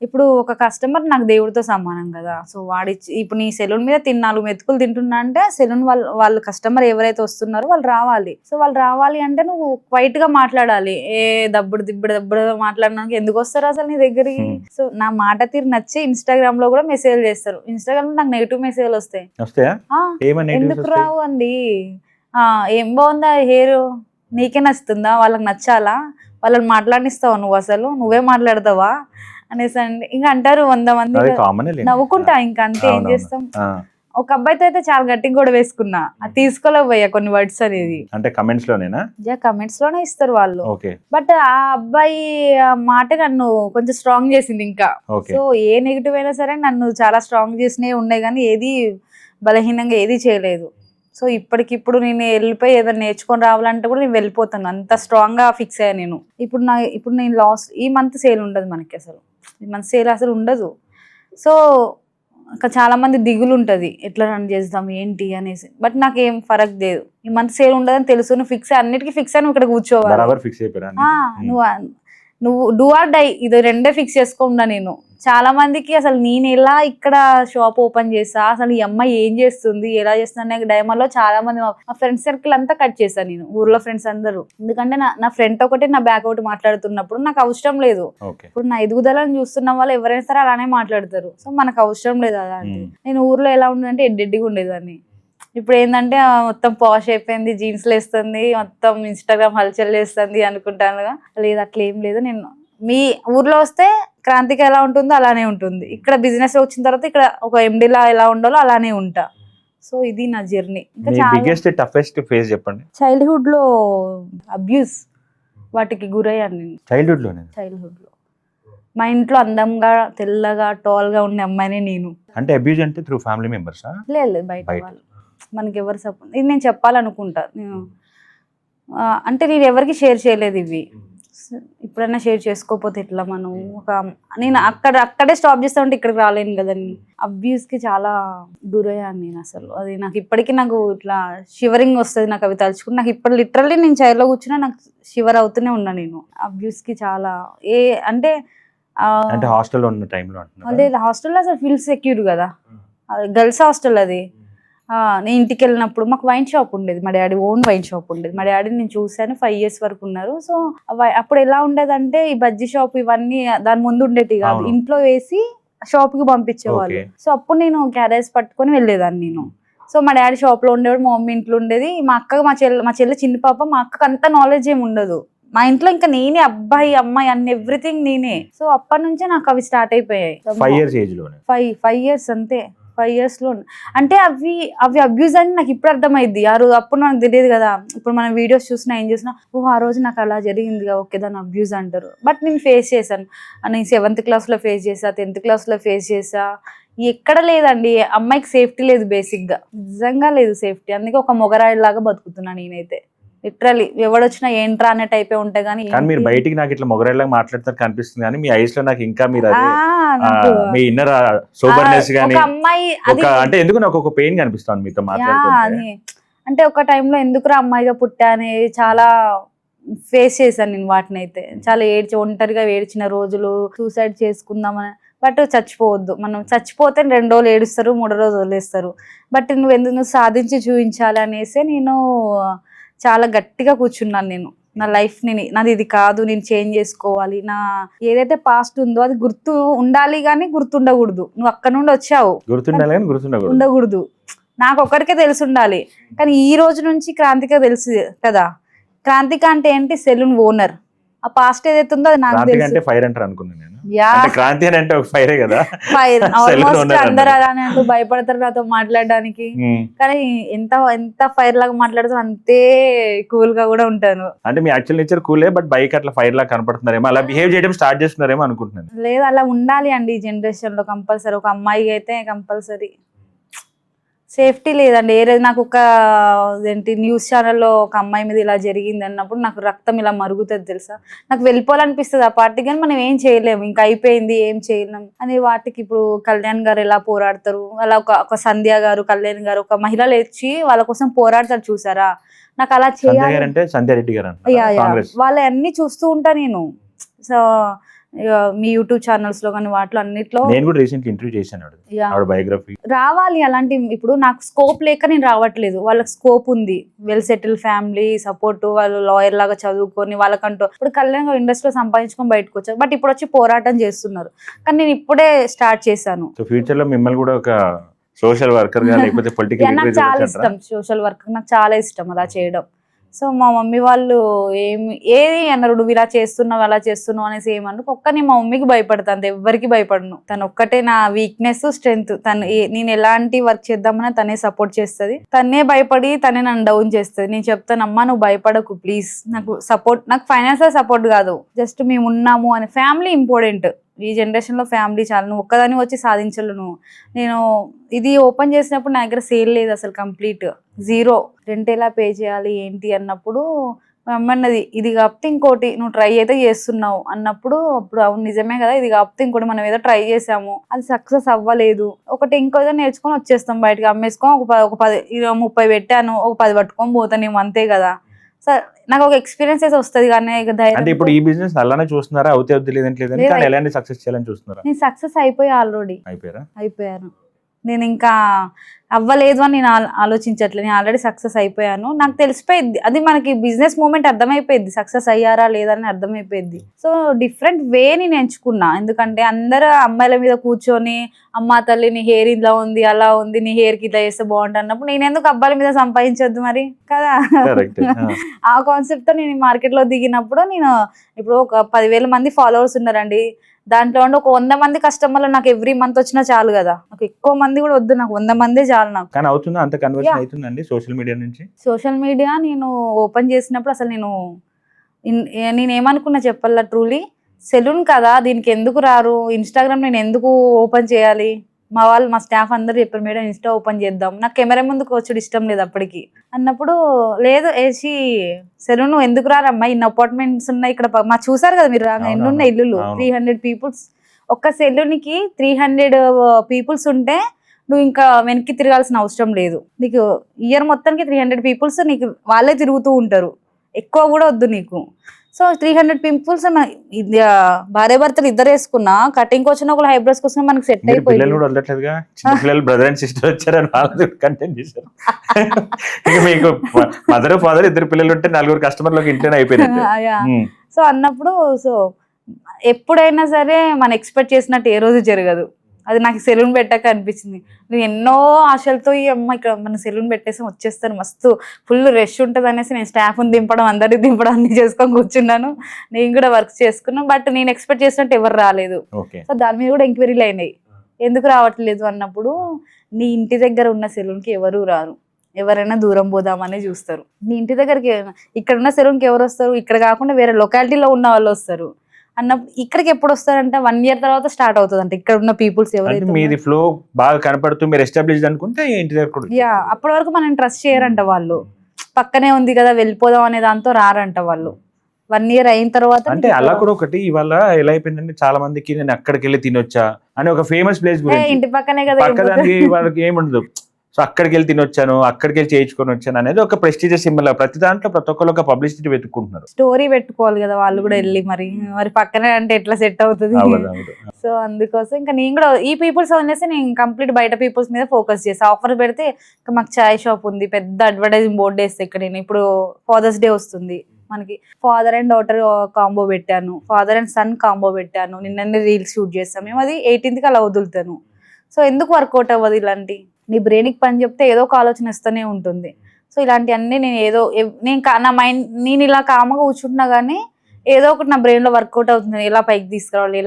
ఇప్పుడు ఒక కస్టమర్ నాకు దేవుడితో సమానం కదా. సో వాడి ఇప్పుడు నీ సెలూన్ మీద 4 మెతుకులు తింటున్నా అంటే సెలూన్ వాళ్ళు కస్టమర్ ఎవరైతే వస్తున్నారో వాళ్ళు రావాలి. సో వాళ్ళు రావాలి అంటే నువ్వు క్వైట్ గా మాట్లాడాలి. దబ్బుడు మాట్లాడడానికి ఎందుకు వస్తారు అసలు నీ దగ్గరికి? సో నా మాట తీరు నచ్చి ఇన్స్టాగ్రామ్ లో కూడా మెసేజ్ చేస్తారు. ఇన్స్టాగ్రామ్ లో నాకు నెగిటివ్ మెసేజ్లు వస్తాయి. ఎందుకు రావు అండి? ఏం బాగుందా హెయిర్, నీకే నచ్చుతుందా, వాళ్ళకి నచ్చాలా, వాళ్ళని మాట్లాడిస్తావా నువ్వు, అసలు నువ్వే మాట్లాడతావా అనేసి ఇంకా అంటారు 100 మంది. నవ్వుకుంటా ఇంకా అంతే, ఏం చేస్తాం. ఒక అబ్బాయితో అయితే చాలా గట్టిగా కూడా వేసుకున్నా, అది తీసుకోలేకపోయా కొన్ని వర్డ్స్ అనేది. అంటే కమెంట్స్ లోనేనా? కమెంట్స్ లోనే ఇస్తారు వాళ్ళు. బట్ ఆ అబ్బాయి మాట నన్ను కొంచెం స్ట్రాంగ్ చేసింది ఇంకా. సో ఏ నెగిటివ్ అయినా సరే నన్ను చాలా స్ట్రాంగ్ చేసినవి ఉన్నాయి, కానీ ఏది బలహీనంగా ఏది చేయలేదు. సో ఇప్పటికిప్పుడు నేను వెళ్ళిపోయి ఏదైనా నేర్చుకొని రావాలంటే కూడా నేను వెళ్ళిపోతాను, అంత స్ట్రాంగ్ గా ఫిక్స్ అయ్యా నేను. ఇప్పుడు నేను లాస్ట్ ఈ మంత్ సేల్ ఉండదు మనకి, అసలు ఈ మంత్ సేల్ అసలు ఉండదు. సో చాలా మంది దిగులు ఉంటుంది, ఎట్లా రన్ చేద్దాం ఏంటి అనేసి. బట్ నాకు ఏం ఫరక్ లేదు, ఈ మంత్ సేల్ ఉండదని తెలుసు. నువ్వు ఫిక్స్ అన్నిటికీ ఫిక్స్ అని ఇక్కడ కూర్చోవాలి. నువ్వు డూ ఆర్ డై, ఇది రెండే ఫిక్స్ చేసుకోకుండా. నేను చాలా మందికి అసలు నేను ఎలా ఇక్కడ షాప్ ఓపెన్ చేస్తా, అసలు ఈ అమ్మాయి ఏం చేస్తుంది, ఎలా చేస్తున్నా డైమండ్లో చాలా మంది మా ఫ్రెండ్స్ సర్కిల్ అంతా కట్ చేశాను నేను, ఊర్లో ఫ్రెండ్స్ అందరూ. ఎందుకంటే నా ఫ్రెండ్ ఒకటి నా బ్యాక్ ఒకటి మాట్లాడుతున్నప్పుడు నాకు అవసరం లేదు. ఇప్పుడు నా ఎదుగుదలను చూస్తున్న వాళ్ళు ఎవరైనా సరే అలానే మాట్లాడతారు. సో మనకు అవసరం లేదు అలాంటి. నేను ఊర్లో ఎలా ఉండేదంటే ఎడ్డెడ్డిగా ఉండేదాన్ని. ఇప్పుడు ఏంటంటే మొత్తం పాష్ అయిపోయింది, జీన్స్లు వేస్తుంది, మొత్తం ఇన్స్టాగ్రామ్ హల్చల్ వేస్తుంది అనుకుంటాను. లేదు అట్లా ఏం లేదు. నేను మీ ఊర్లో వస్తే క్రాంతిక ఎలా ఉంటుందో అలానే ఉంటుంది, ఇక్కడ బిజినెస్ వచ్చిన తర్వాత ఇక్కడ ఒక ఎండీలా ఎలా ఉండాలో అలానే ఉంటా. సో ఇది నా జర్నీ. చైల్డ్హుడ్ లో అబ్యూస్ వాటికి గురయ్యాను నేను. చైల్డ్హుడ్ లో మా ఇంట్లో అందంగా తెల్లగా టాల్ గా ఉండే అమ్మాయిని నేను. అంటే అబ్యూజ్ అంటే త్రూ ఫ్యామిలీ మెంబర్స్? లేదు, బయట వాళ్ళు. మనకి ఎవరు సపోర్ట్, ఇది నేను చెప్పాలనుకుంటా. అంటే నేను ఎవరికి షేర్ చేయలేదు ఇవి. ఇప్పుడైనా షేర్ చేసుకోకపోతే ఎట్లా మనం. నేను అక్కడే స్టాప్ చేస్తా ఉంటే ఇక్కడికి రాలేను కదండి. అబ్యూస్ కి చాలా గురయ్యాను నేను అసలు. అది నాకు ఇప్పటికీ నాకు ఇట్లా షివరింగ్ వస్తుంది నాకు అవి తలుచుకుని. నాకు ఇప్పుడు లిటరల్లీ నేను చైర్లో కూర్చున్నా నాకు షివర్ అవుతూనే ఉన్నా నేను. అబ్యూస్ కి చాలా అంటే హాస్టల్లో ఉన్న టైంలో లేదు, హాస్టల్లో అసలు ఫీల్ సెక్యూర్ కదా, గర్ల్స్ హాస్టల్ అది. నేను ఇంటికి వెళ్ళినప్పుడు మాకు వైన్ షాప్ ఉండేది, మా డాడీ ఓన్ వైన్ షాప్ ఉండేది. మా డాడీని నేను చూశాను, 5 years వరకు ఉన్నారు. సో అప్పుడు ఎలా ఉండేదంటే ఈ బజ్జీ షాప్ ఇవన్నీ దాని ముందు ఉండేటి కాదు, ఇంట్లో వేసి షాప్ కి పంపించేవాళ్ళు. సో అప్పుడు నేను క్యారేజ్ పట్టుకొని వెళ్ళేదాన్ని నేను. సో మా డాడీ షాప్ లో ఉండేవాడు, మా మమ్మీ ఇంట్లో ఉండేది. మా అక్క మా చెల్లి చిన్న పాప. మా అక్కకు అంత నాలెడ్జ్ ఏమి ఉండదు. మా ఇంట్లో ఇంకా నేనే అబ్బాయి అమ్మాయి అన్ని ఎవ్రీథింగ్ నేనే. సో అప్పటి నుంచే నాకు అవి స్టార్ట్ అయిపోయాయి. 5 years అంతే. 5 years లో అంటే అవి అబ్యూజ్ అని నాకు ఇప్పుడు అర్థమైంది. అప్పుడు నాకు తెలియదు కదా. ఇప్పుడు మనం వీడియోస్ చూసినా ఏం చూసినా ఆ రోజు నాకు అలా జరిగింది, ఓకే దాన్ని అబ్యూజ్ అంటారు. బట్ నేను ఫేస్ చేశాను. నేను 7th class లో ఫేస్ చేసా, 10th class లో ఫేస్ చేసా. ఎక్కడ లేదండి, అమ్మాయికి సేఫ్టీ లేదు, బేసిక్ గా నిజంగా లేదు సేఫ్టీ. అందుకే ఒక మొగరాయి లాగా బతుకుతున్నా నేనైతే. లిటరలీ ఎవడొచ్చినా ఏంట్రా అనే టైప్ ఉంటాయి. కానీ మీరు బయటికి నాకు ఇట్లా మొగరాయిలాగా మాట్లాడతారు కనిపిస్తుంది, కానీ మీ ఐస్ లో నాకు ఇంకా మీరు మీ ఇన్నర్ సోబర్నెస్ గానీ అంటే ఎందుకు నాకు ఒక పెయిన్ కనిపిస్తుంది మీతో మాట్లాడుతుంటే. అంటే ఒక టైంలో ఎందుకురా అమ్మాయిగా పుట్టా అని చాలా ఫేస్ చేశాను నేను వాటిని. అయితే చాలా ఒంటరిగా ఏడ్చిన రోజులు, సూసైడ్ చేసుకుందామని. బట్ చచ్చిపోవద్దు, మనం చచ్చిపోతే 2 రోజులు ఏడుస్తారు, 3వ రోజు వదిలేస్తారు. బట్ నువ్వు సాధించి చూపించాలి అనేసి నేను చాలా గట్టిగా కూర్చున్నాను. నేను నా లైఫ్ నాది ఇది కాదు, నేను చేంజ్ చేసుకోవాలి. నా ఏదైతే పాస్ట్ ఉందో అది గుర్తు ఉండాలి కానీ గుర్తుండకూడదు. నువ్వు అక్కడ నుండి వచ్చావు, ఉండకూడదు. నాకు ఒక్కడికే తెలిసి ఉండాలి. కానీ ఈ రోజు నుంచి క్రాంతిక తెలుసు కదా. క్రాంతిక అంటే ఏంటి? Salon owner. ఆ పాస్ట్ ఏదైతే ఉందో అది నాకు తెలుసు. ఆల్మోస్ట్ అందరు అలానే భయపడతారు నాతో మాట్లాడడానికి. కానీ ఎంత ఫైర్ లాగా మాట్లాడుతూ అంతే కూల్ గా కూడా ఉంటాను. అంటే మీ యాక్చువల్ నేచర్ కూలే, బట్ బైక్ అట్లా ఫైర్ లాగా కనపడుతున్నారేమో, అలా బిహేవ్ చేయడం స్టార్ట్ చేస్తున్నారేమో అనుకుంటున్నాను. లేదు, అలా ఉండాలి అండి ఈ జనరేషన్ లో. కంపల్సరీ ఒక అమ్మాయికి అయితే కంపల్సరీ సేఫ్టీ లేదండి. నాకు ఒక న్యూస్ ఛానల్లో ఒక అమ్మాయి మీద ఇలా జరిగింది అన్నప్పుడు నాకు రక్తం ఇలా మరుగుతుంది తెలుసా. నాకు వెళ్ళిపోవాలనిపిస్తుంది ఆ పార్టీకి, కానీ మనం ఏం చేయలేము, ఇంకా అయిపోయింది, ఏం చేయలేం అని. వాటికి ఇప్పుడు కళ్యాణ్ గారు ఎలా పోరాడతారు, అలా ఒక సంధ్య గారు, కళ్యాణ్ గారు, ఒక మహిళలు వచ్చి వాళ్ళ కోసం పోరాడతారు చూసారా. నాకు అలా చేయాలి. వాళ్ళ అన్ని చూస్తూ ఉంటా నేను. సో మీ యూట్యూబ్ ఛానల్స్ లో కానీ వాటిలో అన్నిట్లో నేను కూడా రీసెంట్లీ ఇంటర్వ్యూ చేశాను బయోగ్రఫీ. రావాలి అలాంటి, ఇప్పుడు నాకు స్కోప్ లేక నేను రావట్లేదు, వాళ్ళకి స్కోప్ ఉంది, వెల్ సెటిల్ ఫ్యామిలీ సపోర్ట్, వాళ్ళు లాయర్ లాగా చదువుకొని వాళ్ళకంటూ ఇప్పుడు కళ్యాణ్ ఇండస్ట్రీలో సంపాదించుకొని బయటకు వచ్చారు, బట్ ఇప్పుడు వచ్చి పోరాటం చేస్తున్నారు. కానీ నేను ఇప్పుడే స్టార్ట్ చేశాను. సో ఫ్యూచర్ లో మిమ్మల్ని కూడా ఒక సోషల్ వర్కర్ గా లేకపోతే పొలిటికల్ నాకు చాలా ఇష్టం సోషల్ వర్క్, నాకు చాలా ఇష్టం అలా చేయడం. సో మా మమ్మీ వాళ్ళు ఏది అన్నారు, నువ్వు ఇలా చేస్తున్నావు అలా చేస్తున్నావు అనేసి ఏమన్నారు. ఒక్కని మా మమ్మీకి భయపడతాను, ఎవరికి భయపడను. తను ఒక్కటే నా వీక్నెస్ స్ట్రెంగ్త్. నేను ఎలాంటి వర్క్ చేద్దామన్నా తనే సపోర్ట్ చేస్తుంది, తనే భయపడి తనే నన్ను డౌన్ చేస్తుంది. నేను చెప్తాను, అమ్మా నువ్వు భయపడకు ప్లీజ్, నాకు సపోర్ట్, నాకు ఫైనాన్షియల్ సపోర్ట్ కాదు, జస్ట్ మేము ఉన్నాము అని. ఫ్యామిలీ ఇంపార్టెంట్ ఈ జనరేషన్ లో, ఫ్యామిలీ చాలా. నువ్వు ఒక్కదాన్ని వచ్చి సాధించలేను. నేను ఇది ఓపెన్ చేసినప్పుడు నా దగ్గర సేల్ లేదు అసలు, కంప్లీట్ జీరో. రెంట్ ఎలా పే చేయాలి ఏంటి అన్నప్పుడు మా అమ్మ అన్నది, ఇది కాకపోతే ఇంకోటి నువ్వు ట్రై అయితే చేస్తున్నావు అన్నప్పుడు, అప్పుడు అవును నిజమే కదా, ఇది కాకపోతే ఇంకోటి మనం ఏదో ట్రై చేసాము, అది సక్సెస్ అవ్వలేదు, ఒకటి ఇంకో ఏదో నేర్చుకొని వచ్చేస్తాం బయటకి, అమ్మేసుకొని ఒక 10 30 పెట్టాను, ఒక 10 పట్టుకొని పోతాను, అంతే కదా. సార్ నాకు ఒక ఎక్స్పీరియన్స్ అయితే వస్తుంది కానీ అంటే ఇప్పుడు ఈ బిజినెస్ అలానే చూస్తున్నారా, అవుతే లేదంటే ఎలాంటి సక్సెస్ చేయాలని చూస్తున్నారా? నేను సక్సెస్ అయిపోయి ఆల్రెడీ అయిపోయాను. నేను ఇంకా అవ్వలేదు అని నేను ఆలోచించట్లేదు, నేను ఆల్రెడీ సక్సెస్ అయిపోయాను. నాకు తెలిసిపోయింది, అది మనకి బిజినెస్ మూమెంట్ అర్థమైపోయింది, సక్సెస్ అయ్యారా లేదని అర్థమైపోయింది. సో డిఫరెంట్ వే నేను ఎంచుకున్నా, ఎందుకంటే అందరూ అమ్మాయిల మీద కూర్చొని అమ్మా తల్లి నీ హెయిర్ ఇలా ఉంది అలా ఉంది, నీ హెయిర్ కి ఇట్లా చేస్తే బాగుంటుంది అన్నప్పుడు నేను ఎందుకు అబ్బాయిల మీద సంపాదించొద్దు మరి కదా. ఆ కాన్సెప్ట్ తో నేను మార్కెట్ లో దిగినప్పుడు, నేను ఇప్పుడు ఒక 10,000 మంది ఫాలోవర్స్ ఉన్నారండి, దాంట్లో ఒక 100 మంది కస్టమర్లు నాకు ఎవ్రీ మంత్ వచ్చినా చాలు కదా, నాకు ఎక్కువ మంది కూడా వద్దు, నాకు 100 మందే చాలు నాకు. కానీ అవుతుందా అంత కన్వర్షన్ అవుతుందండి సోషల్ మీడియా నుంచి? సోషల్ మీడియా నేను ఓపెన్ చేసినప్పుడు అసలు నేను ఏమనుకున్నా చెప్పాలా, ట్రూలీ సెలూన్ కదా దీనికి ఎందుకు రారు, ఇన్స్టాగ్రామ్ నేను ఎందుకు ఓపెన్ చేయాలి, మా స్టాఫ్ అందరూ చెప్పారు మేడం ఇన్స్టా ఓపెన్ చేద్దాం, నాకు కెమెరా ముందుకు వచ్చి ఇష్టం లేదు అప్పటికి అన్నప్పుడు, లేదు ఏసి సెలూన్ ఎందుకు రారమ్మా, ఇన్ని అపార్ట్మెంట్స్ ఉన్నాయి ఇక్కడ, మా చూసారు కదా మీరు రాగా ఎన్ని ఉన్నాయి ఇల్లులు, 300 పీపుల్స్ ఒక్క సెలూన్కి 300 పీపుల్స్ ఉంటే నువ్వు ఇంకా వెనక్కి తిరగాల్సిన అవసరం లేదు, నీకు ఇయర్ మొత్తానికి 300 పీపుల్స్ నీకు వాళ్ళే తిరుగుతూ ఉంటారు, ఎక్కువ కూడా వద్దు నీకు. సో 300 పింపుల్స్ భార్య భర్తలు ఇద్దరు వేసుకున్నా, కటింగ్ వచ్చిన ఒకళ్ళు హైబ్రోస్ కోసం మనకి సెట్ అయిపోయింది. బ్రదర్ అండ్ సిస్టర్ వచ్చారని కంటెంట్ చేశారు. మీకు మదర్ ఫాదర్ ఇద్దరు పిల్లలు ఉంటే 4 కస్టమర్లకు ఇంటనే అయిపోయింది. సో అన్నప్పుడు సో ఎప్పుడైనా సరే మనం ఎక్స్పెక్ట్ చేసినట్టు ఏ రోజు జరగదు, అది నాకు సెలూన్ పెట్టాక అనిపించింది. నేను ఎన్నో ఆశలతో ఈ అమ్మ ఇక్కడ మన సెలూన్ పెట్టేసి వచ్చేస్తాను, మస్తు ఫుల్ రష్ ఉంటుంది అనేసి నేను స్టాఫ్ని దింపడం అందరికి దింపడం అన్ని చేసుకొని కూర్చున్నాను, నేను కూడా వర్క్ చేసుకున్నాను. బట్ నేను ఎక్స్పెక్ట్ చేసినట్టు ఎవరు రాలేదు. సో దాని మీద కూడా ఎంక్వైరీలు అయినాయి, ఎందుకు రావట్లేదు అన్నప్పుడు, నీ ఇంటి దగ్గర ఉన్న సెలూన్కి ఎవరు రారు, ఎవరైనా దూరం పోదామనే చూస్తారు. నీ ఇంటి దగ్గరికి ఇక్కడ ఉన్న సెలూన్కి ఎవరు వస్తారు, ఇక్కడ కాకుండా వేరే లొకాలిటీలో ఉన్న వాళ్ళు వస్తారు అన్నప్పుడు, ఇక్కడికి ఎప్పుడు వస్తారంటే 1 year తర్వాత స్టార్ట్ అవుతుంది అంటే ఇక్కడ ఉన్న పీపుల్స్ ఎవరైతే మీది ఫ్లో బాగా కనపడుతూ మీరు ఎస్టాబ్లిష్ అనుకుంటే ఇంటి దగ్గర అప్పటి వరకు మనం ట్రస్ట్ చేయరంట వాళ్ళు, పక్కనే ఉంది కదా వెళ్ళిపోదాం అనే దాంతో రారంట వాళ్ళు. 1 year అయిన తర్వాత అంటే అలా కూడా ఒకటి ఇవాళ ఎలా అయిపోయిందంటే చాలా మందికి నేను అక్కడికి వెళ్ళి తినొచ్చా అని ఒక ఫేమస్ ప్లేస్ ఇంటి పక్కనే కదా, పక్కదానికి వాళ్ళకి ఏముండదు, సో అక్కడికి వెళ్ళి తినొచ్చాను అక్కడికి వెళ్ళి చేయించుకొని వచ్చాను అనేది ఒక ప్రెస్టీజియస్ సింబల్. ప్రతి దాంట్లో ప్రతి ఒక్కరు ఒక పబ్లిసిటీ వెతుక్కుంటున్నారు, స్టోరీ పెట్టుకోవాలి కదా వాళ్ళు కూడా వెళ్ళి, మరి పక్కనే అంటే ఎట్లా సెట్ అవుతుంది. సో అందుకోసం ఇంకా నేను కూడా ఈ పీపుల్స్ అనేసి నేను కంప్లీట్ బయట పీపుల్స్ మీద ఫోకస్ చేసి ఆఫర్ పెడితే, ఇంకా మాకు చాయ్ షాప్ ఉంది, పెద్ద అడ్వర్టైజింగ్ బోర్డు వేస్తే ఇక్కడ నేను ఇప్పుడు ఫాదర్స్ డే వస్తుంది మనకి, ఫాదర్ అండ్ డాటర్ కాంబో పెట్టాను, ఫాదర్ అండ్ సన్ కాంబో పెట్టాను, నిన్న రీల్స్ షూట్ చేస్తాం మేము, అది 18th అలా వదులుతాను. సో ఎందుకు వర్కౌట్ అవ్వదు ఇలాంటి, నీ బ్రెయిన్కి పని చెప్తే ఏదో ఒక ఆలోచన ఇస్తూనే ఉంటుంది. సో ఇలాంటివన్నీ నేను ఏదో నా మైండ్ నేను ఇలా కామగా కూర్చుంటున్నా కానీ ఏదో ఒకటి నా బ్రెయిన్లో వర్కౌట్ అవుతుంది, ఎలా పైకి తీసుకురావాలి